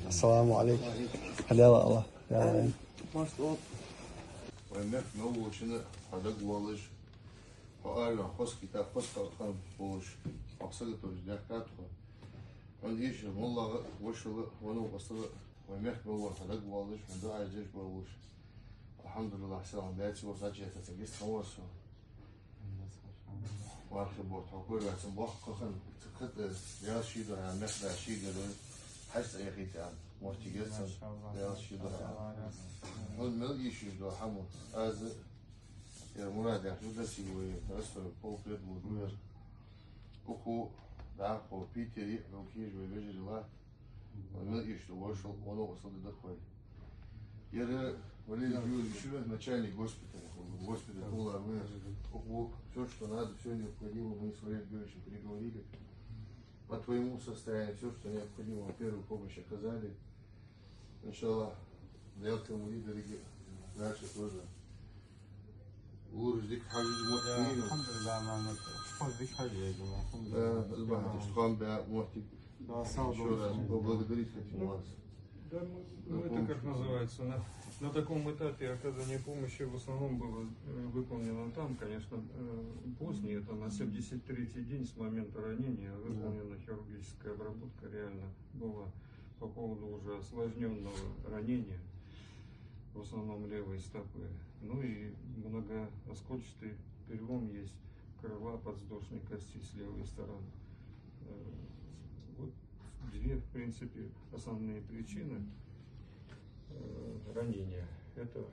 السلام عليكم. حلاوة الله. ومك نوشنا هذاك والش وأنا خص كتاب خص كتاب بوش أقصد توجه كاتو عنديش والله وشل وانا وصل ومك نور هذاك والش من دعاء جيش بوش الحمد لله سلام دايتي وصاجي تتجس خوص وآخر بوت حقول بس بوح كخن تخت يا شيء ده مك ده شيء ده حس أي خيط عن مرتجس يا شيء ده هون ملقي شيء ده حمو از يا مراد يا حدود سيوي تأثر بوكلت ودوير أخو دعخو بيتري لو كيج بيجي الله وملقي شيء وشل وانا وصل لدخل يرى ولي يقول شو начальник госпиталя было мы все что надо все необходимо мы с Валерием Георгиевичем переговорили по твоему состоянию все что необходимо первую помощь оказали сначала для этого лидера дальше тоже ورجلك حاجة موتين الحمد لله ما شكون بك حاجة يا جماعة الحمد لله. الواحد اشتغل بموتين поблагодарить хотим вас. Да, это как называется, на таком этапе оказания помощи в основном было выполнено там, конечно, позднее, это на 73-й день с момента ранения выполнена хирургическая обработка, реально была по поводу уже осложненного ранения, в основном левой стопы. Ну и многооскольчатый перелом есть крыла подвздошной кости с левой стороны. Вот две, в принципе, основные причины ранения. Это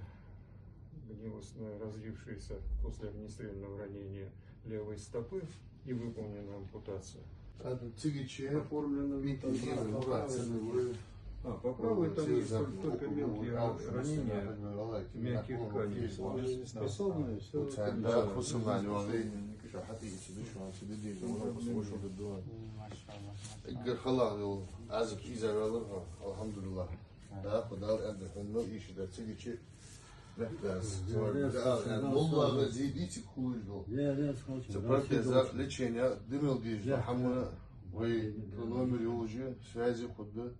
гнилостное развившееся после огнестрельного ранения левой стопы и выполнена ампутация. Оформлено по правой там есть только мелкие ранения, мягких тканей. Способны все. Да, посылали شو حتى يسدوا شو عم يسدوا دي جماعة بس وشو بدون. إقدر خلاص عزب إذا رالها الحمد لله. ده خدال عند هنو إيش ده تيجي شيء نحتاج. والله غزيدي تكوج له. تبرك إذا لتشينيا دمل ديج حمنا وي نومر يوجي سوازي خد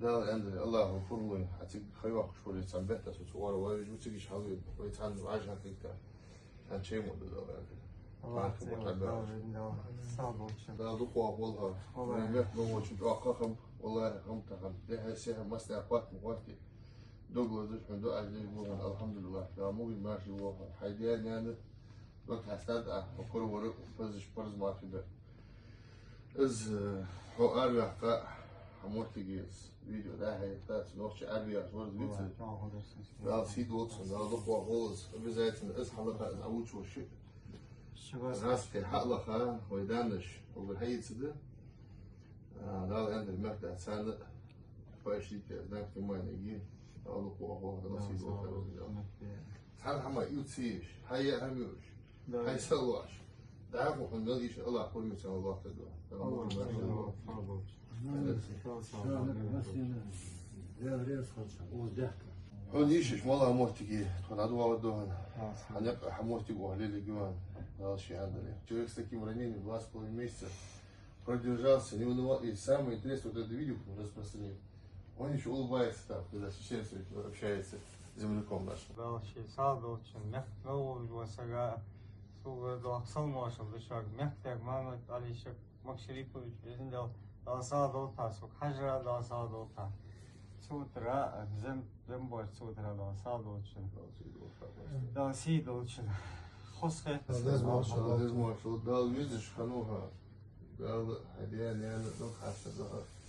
ده عند الله فرمي حتى خيوق شوية سنبتة سوار واجي وتيجي حاول ويتعند عاجها كذا. كان شيء مو ده. Да, духовно, والله. Мы очень акахам, والله هم تهم. ده هسه مست أقوات مقاتي. دوغلو ده من دو أجل يقولون الحمد لله. ده مو بماشي والله. حيديان يعني وقت هستاد أفكر ورق فزش برز ما في ده. إز هو أربع قا حمورتي جيس فيديو ده هي تات نوش أربع ورد بيت. ده سيد واتسون ده دخوة خالص. بزايتنا إز حلقة إز أول شو شيء. راس في حلقة ويدانش وبالحيث ده ده عند المكتب سنة فاشيك ده في ما نيجي أقول هو راسي وكذا هل هم يوتيش هيا هميوش هاي سواش ده عفوا حنقوليش الله كل مثل الله تدعو حنيشش والله موتي تنادوا ودوهن هنبقى حموتي وهلي جوان شيء عندنا. Человек с таким ранением 2,5 месяца продержался, не унывал. И самое интересное, вот это видео распространил. Он еще улыбается там, когда сейчас общается с земляком нашим. Да, ши садо чин мягко васага суга до салмашал дышак мягко мамат алишак макшрипович безиндал да садо тасук хажра да садо та сутра зем сутра да садо чин да сидо чин خسخة. لازم ما شاء الله. ده ويزش خنوها. ده هديان يعني نوع حاسة ده.